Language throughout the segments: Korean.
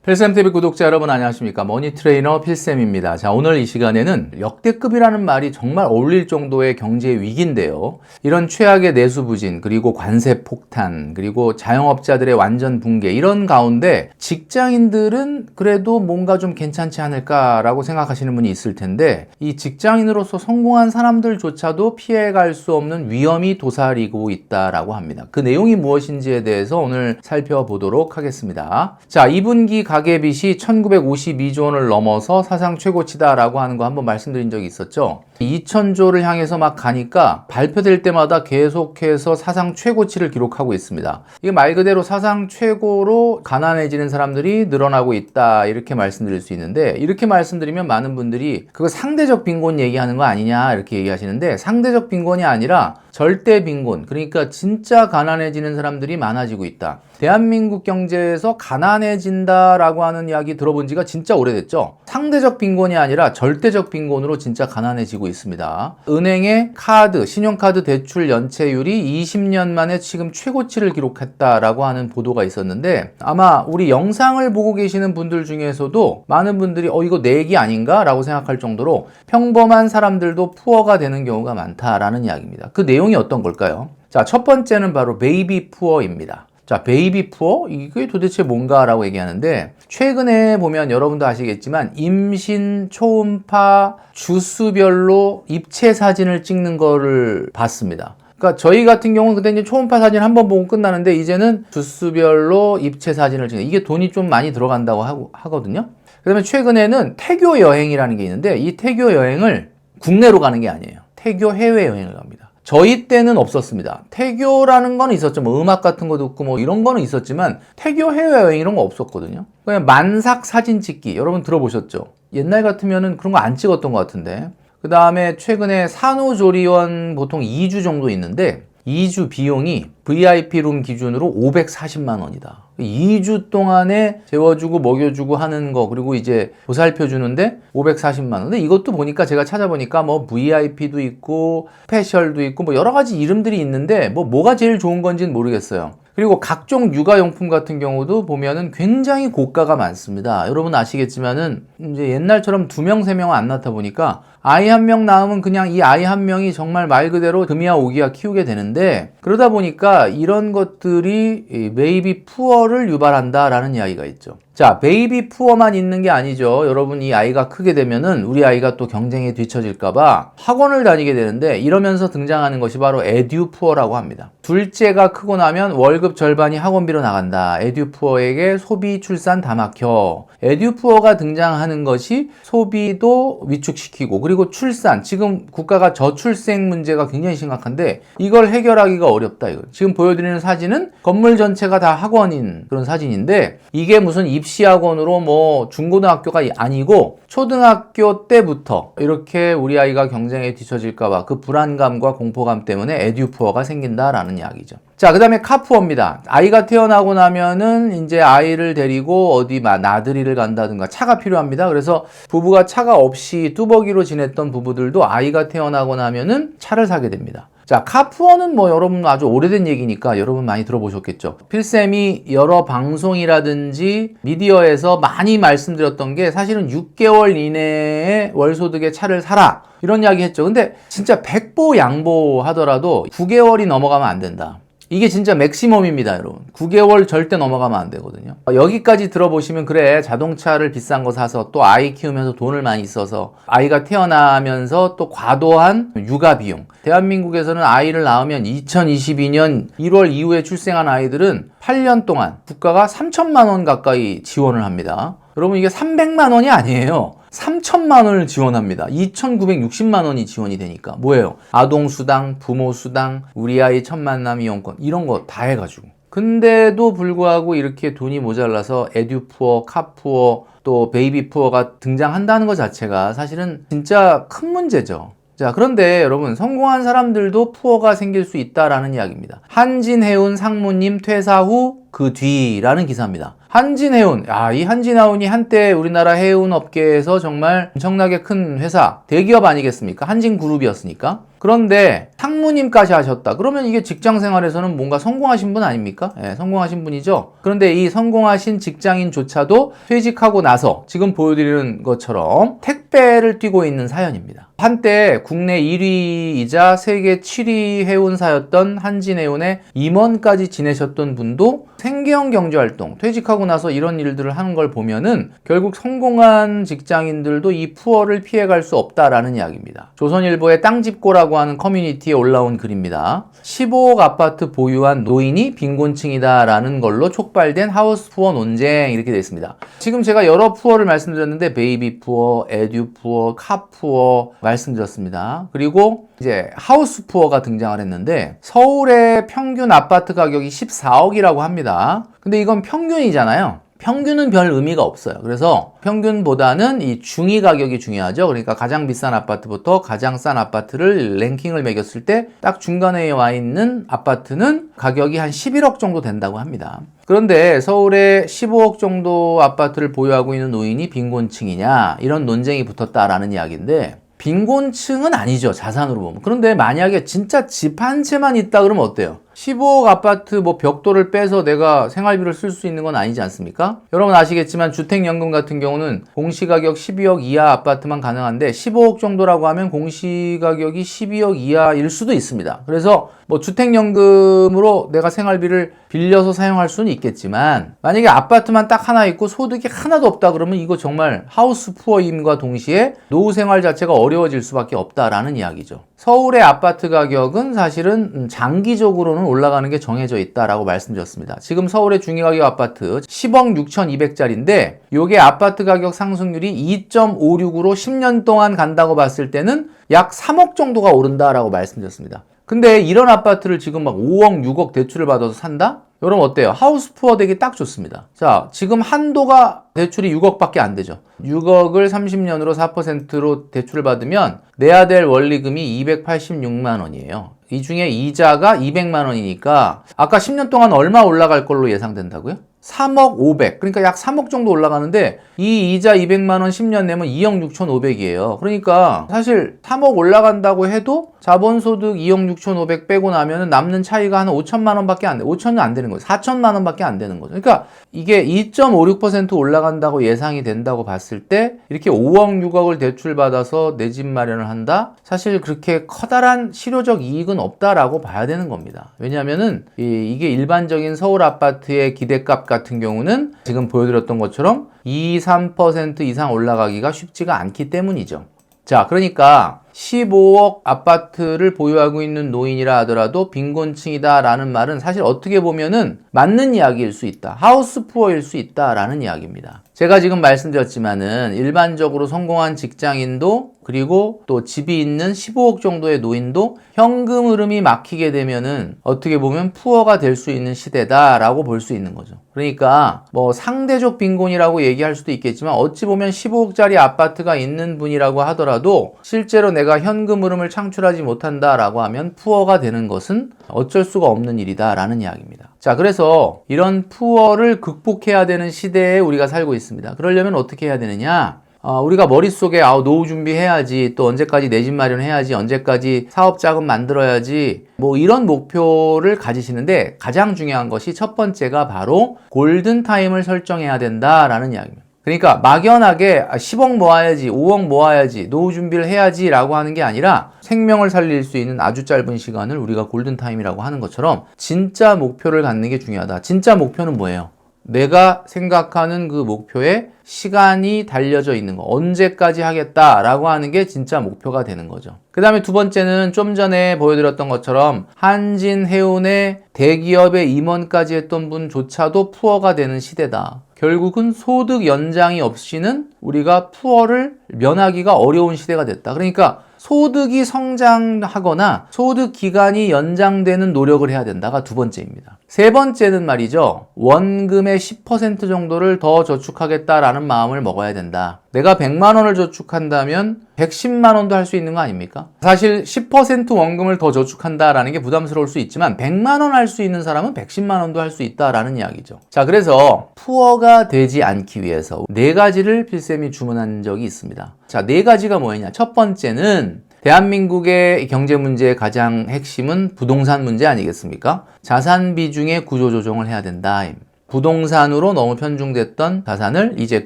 필쌤TV 구독자 여러분 안녕하십니까? 머니트레이너 필쌤입니다. 자, 오늘 이 시간에는 역대급이라는 말이 정말 어울릴 정도의 경제 위기인데요. 이런 최악의 내수 부진, 그리고 관세 폭탄, 그리고 자영업자들의 완전 붕괴, 이런 가운데 직장인들은 그래도 뭔가 좀 괜찮지 않을까라고 생각하시는 분이 있을 텐데, 이 직장인으로서 성공한 사람들조차도 피해갈 수 없는 위험이 도사리고 있다라고 합니다. 그 내용이 무엇인지에 대해서 오늘 살펴보도록 하겠습니다. 자, 2분기 가계빚이 1952조 원을 넘어서 사상 최고치다라고 하는 거 한번 말씀드린 적이 있었죠. 2000조를 향해서 막 가니까 발표될 때마다 계속해서 사상 최고치를 기록하고 있습니다. 이게 말 그대로 사상 최고로 가난해지는 사람들이 늘어나고 있다, 이렇게 말씀드릴 수 있는데, 이렇게 말씀드리면 많은 분들이 그거 상대적 빈곤 얘기하는 거 아니냐 이렇게 얘기하시는데, 상대적 빈곤이 아니라 절대 빈곤, 그러니까 진짜 가난해지는 사람들이 많아지고 있다. 대한민국 경제에서 가난해진다라고 하는 이야기 들어본 지가 진짜 오래됐죠. 상대적 빈곤이 아니라 절대적 빈곤으로 진짜 가난해지고 있습니다. 은행의 카드, 신용카드 대출 연체율이 20년 만에 지금 최고치를 기록했다라고 하는 보도가 있었는데, 아마 우리 영상을 보고 계시는 분들 중에서도 많은 분들이 이거 내 얘기 아닌가? 라고 생각할 정도로 평범한 사람들도 푸어가 되는 경우가 많다라는 이야기입니다. 그 내용이 어떤 걸까요? 자, 첫 번째는 바로 베이비 푸어입니다. 자, 베이비 푸어? 이게 도대체 뭔가라고 얘기하는데, 최근에 보면 여러분도 아시겠지만 임신, 초음파, 주수별로 입체 사진을 찍는 거를 봤습니다. 그러니까 저희 같은 경우는 그때 이제 초음파 사진 한번 보고 끝나는데, 이제는 주수별로 입체 사진을 찍는, 이게 돈이 좀 많이 들어간다고 하거든요. 그 다음에 최근에는 태교 여행이라는 게 있는데, 이 태교 여행을 국내로 가는 게 아니에요. 태교 해외 여행을 갑니다. 저희 때는 없었습니다. 태교라는 건 있었죠. 뭐 음악 같은 거 듣고 뭐 이런 거는 있었지만, 태교 해외여행 이런 거 없었거든요. 그냥 만삭 사진 찍기, 여러분 들어보셨죠? 옛날 같으면은 그런 거 안 찍었던 것 같은데. 그 다음에 최근에 산후조리원 보통 2주 정도 있는데, 2주 비용이 VIP 룸 기준으로 540만 원이다. 2주 동안에 재워주고 먹여주고 하는 거, 그리고 이제 보살펴 주는데 540만 원. 근데 이것도 보니까, 제가 찾아보니까 뭐 VIP도 있고 스페셜도 있고 뭐 여러 가지 이름들이 있는데, 뭐가 제일 좋은 건지는 모르겠어요. 그리고 각종 육아용품 같은 경우도 보면은 굉장히 고가가 많습니다. 여러분 아시겠지만은 이제 옛날처럼 2명, 3명은 안 낳다 보니까 아이 1명 낳으면 그냥 이 아이 1명이 정말 말 그대로 금이야 오기야 키우게 되는데, 그러다 보니까 이런 것들이 베이비 푸어를 유발한다라는 이야기가 있죠. 자, 베이비 푸어만 있는 게 아니죠. 여러분, 이 아이가 크게 되면은 우리 아이가 또 경쟁에 뒤처질까봐 학원을 다니게 되는데, 이러면서 등장하는 것이 바로 에듀 푸어라고 합니다. 둘째가 크고 나면 월급 절반이 학원비로 나간다. 에듀 푸어에게 소비, 출산 다 막혀. 에듀 푸어가 등장하는 것이 소비도 위축시키고, 그리고 출산, 지금 국가가 저출생 문제가 굉장히 심각한데 이걸 해결하기가 어렵다. 이거 지금 보여드리는 사진은 건물 전체가 다 학원인 그런 사진인데, 이게 무슨 입시학원으로 뭐 중고등학교가 아니고 초등학교 때부터 이렇게 우리 아이가 경쟁에 뒤처질까봐 그 불안감과 공포감 때문에 에듀푸어가 생긴다라는 이야기죠. 자, 그 다음에 카푸어입니다. 아이가 태어나고 나면은 이제 아이를 데리고 어디 나들이를 간다든가 차가 필요합니다. 그래서 부부가 차가 없이 뚜벅이로 지냈던 부부들도 아이가 태어나고 나면은 차를 사게 됩니다. 자, 카푸어는 뭐 여러분 아주 오래된 얘기니까 여러분 많이 들어보셨겠죠. 필쌤이 여러 방송이라든지 미디어에서 많이 말씀드렸던 게, 사실은 6개월 이내에 월소득의 차를 사라, 이런 이야기 했죠. 근데 진짜 백보 양보 하더라도 9개월이 넘어가면 안 된다. 이게 진짜 맥시멈입니다, 여러분. 9개월 절대 넘어가면 안 되거든요. 여기까지 들어보시면, 그래, 자동차를 비싼 거 사서 또 아이 키우면서 돈을 많이 써서 아이가 태어나면서 또 과도한 육아 비용. 대한민국에서는 아이를 낳으면 2022년 1월 이후에 출생한 아이들은 8년 동안 국가가 3천만 원 가까이 지원을 합니다. 여러분, 이게 300만 원이 아니에요. 3천만 원을 지원합니다. 2,960만 원이 지원이 되니까. 뭐예요? 아동수당, 부모수당, 우리 아이 첫 만남 이용권, 이런 거 다 해가지고. 근데도 불구하고 이렇게 돈이 모자라서 에듀푸어, 카푸어, 또 베이비푸어가 등장한다는 것 자체가 사실은 진짜 큰 문제죠. 자, 그런데 여러분, 성공한 사람들도 푸어가 생길 수 있다라는 이야기입니다. 한진해운 상무님 퇴사 후 그 뒤라는 기사입니다. 한진해운, 이 한진해운이 한때 우리나라 해운 업계에서 정말 엄청나게 큰 회사, 대기업 아니겠습니까? 한진그룹이었으니까. 그런데 상무님까지 하셨다. 그러면 이게 직장 생활에서는 뭔가 성공하신 분 아닙니까? 성공하신 분이죠. 그런데 이 성공하신 직장인조차도 퇴직하고 나서 지금 보여드리는 것처럼 택배를 뛰고 있는 사연입니다. 한때 국내 1위이자 세계 7위 해운사였던 한진해운의 임원까지 지내셨던 분도 생계형 경제활동, 퇴직하고 나서 이런 일들을 하는 걸 보면은 결국 성공한 직장인들도 이 푸어를 피해갈 수 없다라는 이야기입니다. 조선일보의 땅집고라고 하는 커뮤니티에 올라온 글입니다. 15억 아파트 보유한 노인이 빈곤층이다 라는 걸로 촉발된 하우스 푸어 논쟁, 이렇게 되어 있습니다. 지금 제가 여러 푸어를 말씀드렸는데 베이비 푸어, 에듀 푸어, 카 푸어 말씀드렸습니다. 그리고 이제 하우스 푸어가 등장을 했는데 서울의 평균 아파트 가격이 14억이라고 합니다. 근데 이건 평균이잖아요. 평균은 별 의미가 없어요. 그래서 평균보다는 이 중위 가격이 중요하죠. 그러니까 가장 비싼 아파트부터 가장 싼 아파트를 랭킹을 매겼을 때 딱 중간에 와 있는 아파트는 가격이 한 11억 정도 된다고 합니다. 그런데 서울에 15억 정도 아파트를 보유하고 있는 노인이 빈곤층이냐, 이런 논쟁이 붙었다라는 이야기인데, 빈곤층은 아니죠, 자산으로 보면. 그런데 만약에 진짜 집 한 채만 있다 그러면 어때요? 15억 아파트 벽돌을 빼서 내가 생활비를 쓸 수 있는 건 아니지 않습니까? 여러분 아시겠지만 주택연금 같은 경우는 공시가격 12억 이하 아파트만 가능한데 15억 정도라고 하면 공시가격이 12억 이하일 수도 있습니다. 그래서 주택연금으로 내가 생활비를 빌려서 사용할 수는 있겠지만, 만약에 아파트만 딱 하나 있고 소득이 하나도 없다 그러면 이거 정말 하우스 푸어임과 동시에 노후 생활 자체가 어려워질 수밖에 없다라는 이야기죠. 서울의 아파트 가격은 사실은 장기적으로는 올라가는 게 정해져 있다라고 말씀드렸습니다. 지금 서울의 중위가격 아파트 10억 6,200짜리인데 요게 아파트 가격 상승률이 2.56으로 10년 동안 간다고 봤을 때는 약 3억 정도가 오른다라고 말씀드렸습니다. 근데 이런 아파트를 지금 막 5억, 6억 대출을 받아서 산다? 여러분 어때요? 하우스 푸어 되기 딱 좋습니다. 자, 지금 한도가 대출이 6억밖에 안 되죠. 6억을 30년으로 4%로 대출을 받으면 내야 될 원리금이 286만 원이에요. 이 중에 이자가 200만 원이니까 아까 10년 동안 얼마 올라갈 걸로 예상된다고요? 3억 500. 그러니까 약 3억 정도 올라가는데 이 이자 200만 원 10년 내면 2억 6,500이에요. 그러니까 사실 3억 올라간다고 해도 자본소득 2억 6,500 빼고 나면 남는 차이가 한 5천만 원밖에 안 돼. 5천은 안 되는 거예요. 4천만 원밖에 안 되는 거죠. 그러니까 이게 2.56% 올라간다고 예상이 된다고 봤을 때 이렇게 5억 6억을 대출받아서 내 집 마련을 한다? 사실 그렇게 커다란 실효적 이익은 없다라고 봐야 되는 겁니다. 왜냐하면은 이게 일반적인 서울 아파트의 기대값 같은 경우는 지금 보여드렸던 것처럼 2, 3% 이상 올라가기가 쉽지가 않기 때문이죠. 자, 그러니까 15억 아파트를 보유하고 있는 노인이라 하더라도 빈곤층이다 라는 말은 사실 어떻게 보면은 맞는 이야기일 수 있다. 하우스 푸어일 수 있다 라는 이야기입니다. 제가 지금 말씀드렸지만은 일반적으로 성공한 직장인도 그리고 또 집이 있는 15억 정도의 노인도 현금 흐름이 막히게 되면은 어떻게 보면 푸어가 될 수 있는 시대다라고 볼 수 있는 거죠. 그러니까 상대적 빈곤이라고 얘기할 수도 있겠지만 어찌 보면 15억짜리 아파트가 있는 분이라고 하더라도 실제로 내가 현금 흐름을 창출하지 못한다라고 하면 푸어가 되는 것은 어쩔 수가 없는 일이다라는 이야기입니다. 자, 그래서 이런 푸어를 극복해야 되는 시대에 우리가 살고 있습니다. 그러려면 어떻게 해야 되느냐? 우리가 머릿속에 노후 준비해야지, 또 언제까지 내 집 마련해야지, 언제까지 사업 자금 만들어야지, 이런 목표를 가지시는데 가장 중요한 것이 첫 번째가 바로 골든타임을 설정해야 된다라는 이야기입니다. 그러니까 막연하게 10억 모아야지, 5억 모아야지, 노후 준비를 해야지 라고 하는 게 아니라 생명을 살릴 수 있는 아주 짧은 시간을 우리가 골든타임이라고 하는 것처럼 진짜 목표를 갖는 게 중요하다. 진짜 목표는 뭐예요? 내가 생각하는 그 목표에 시간이 달려져 있는 거, 언제까지 하겠다라고 하는 게 진짜 목표가 되는 거죠. 그 다음에 두 번째는 좀 전에 보여드렸던 것처럼 한진해운의 대기업의 임원까지 했던 분조차도 푸어가 되는 시대다. 결국은 소득 연장이 없이는 우리가 푸어를 면하기가 어려운 시대가 됐다. 그러니까 소득이 성장하거나 소득 기간이 연장되는 노력을 해야 된다가 두 번째입니다. 세 번째는 말이죠. 원금의 10% 정도를 더 저축하겠다라는 마음을 먹어야 된다. 내가 100만 원을 저축한다면 110만 원도 할 수 있는 거 아닙니까? 사실 10% 원금을 더 저축한다라는 게 부담스러울 수 있지만 100만 원 할 수 있는 사람은 110만 원도 할 수 있다라는 이야기죠. 자, 그래서 푸어가 되지 않기 위해서 네 가지를 필쌤이 주문한 적이 있습니다. 자, 네 가지가 뭐였냐? 첫 번째는 대한민국의 경제 문제의 가장 핵심은 부동산 문제 아니겠습니까? 자산 비중의 구조 조정을 해야 된다. 부동산으로 너무 편중됐던 자산을 이제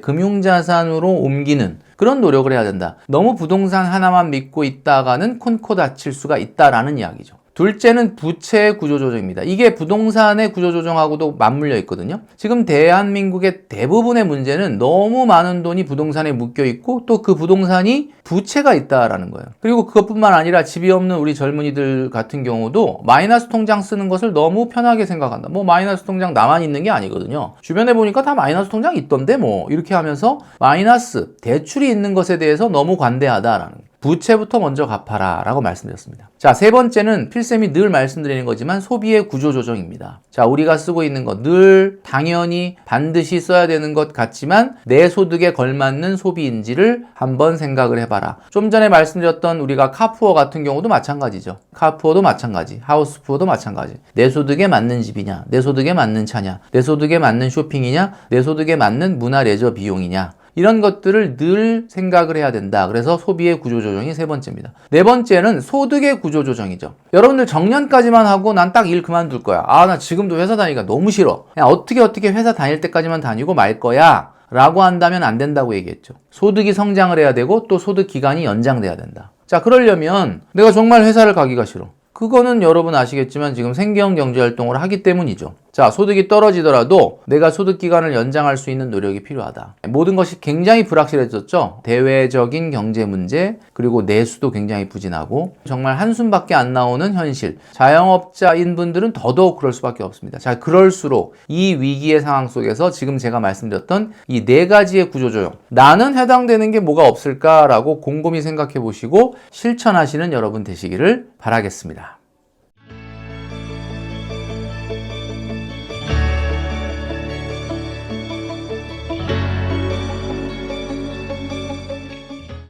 금융자산으로 옮기는 그런 노력을 해야 된다. 너무 부동산 하나만 믿고 있다가는 콘코 다칠 수가 있다라는 이야기죠. 둘째는 부채 구조조정입니다. 이게 부동산의 구조조정하고도 맞물려 있거든요. 지금 대한민국의 대부분의 문제는 너무 많은 돈이 부동산에 묶여 있고 또 그 부동산이 부채가 있다라는 거예요. 그리고 그것뿐만 아니라 집이 없는 우리 젊은이들 같은 경우도 마이너스 통장 쓰는 것을 너무 편하게 생각한다. 뭐 마이너스 통장 나만 있는 게 아니거든요. 주변에 보니까 다 마이너스 통장 있던데 뭐 이렇게 하면서 마이너스 대출이 있는 것에 대해서 너무 관대하다라는 거예요. 부채부터 먼저 갚아라 라고 말씀드렸습니다. 자, 세 번째는 필쌤이 늘 말씀드리는 거지만 소비의 구조조정입니다. 자, 우리가 쓰고 있는 것 늘 당연히 반드시 써야 되는 것 같지만 내 소득에 걸맞는 소비인지를 한번 생각을 해봐라. 좀 전에 말씀드렸던 우리가 카푸어 같은 경우도 마찬가지죠. 카푸어도 마찬가지, 하우스푸어도 마찬가지. 내 소득에 맞는 집이냐, 내 소득에 맞는 차냐, 내 소득에 맞는 쇼핑이냐, 내 소득에 맞는 문화 레저 비용이냐. 이런 것들을 늘 생각을 해야 된다. 그래서 소비의 구조조정이 세 번째입니다. 네 번째는 소득의 구조조정이죠. 여러분들 정년까지만 하고 난 딱 일 그만둘 거야. 아, 나 지금도 회사 다니기가 너무 싫어. 그냥 어떻게 회사 다닐 때까지만 다니고 말 거야. 라고 한다면 안 된다고 얘기했죠. 소득이 성장을 해야 되고 또 소득 기간이 연장돼야 된다. 자, 그러려면 내가 정말 회사를 가기가 싫어. 그거는 여러분 아시겠지만 지금 생계형 경제활동을 하기 때문이죠. 자, 소득이 떨어지더라도 내가 소득 기간을 연장할 수 있는 노력이 필요하다. 모든 것이 굉장히 불확실해졌죠. 대외적인 경제 문제, 그리고 내수도 굉장히 부진하고 정말 한숨밖에 안 나오는 현실. 자영업자인 분들은 더더욱 그럴 수밖에 없습니다. 자, 그럴수록 이 위기의 상황 속에서 지금 제가 말씀드렸던 이 네 가지의 구조조정, 나는 해당되는 게 뭐가 없을까라고 곰곰이 생각해 보시고 실천하시는 여러분 되시기를 바라겠습니다.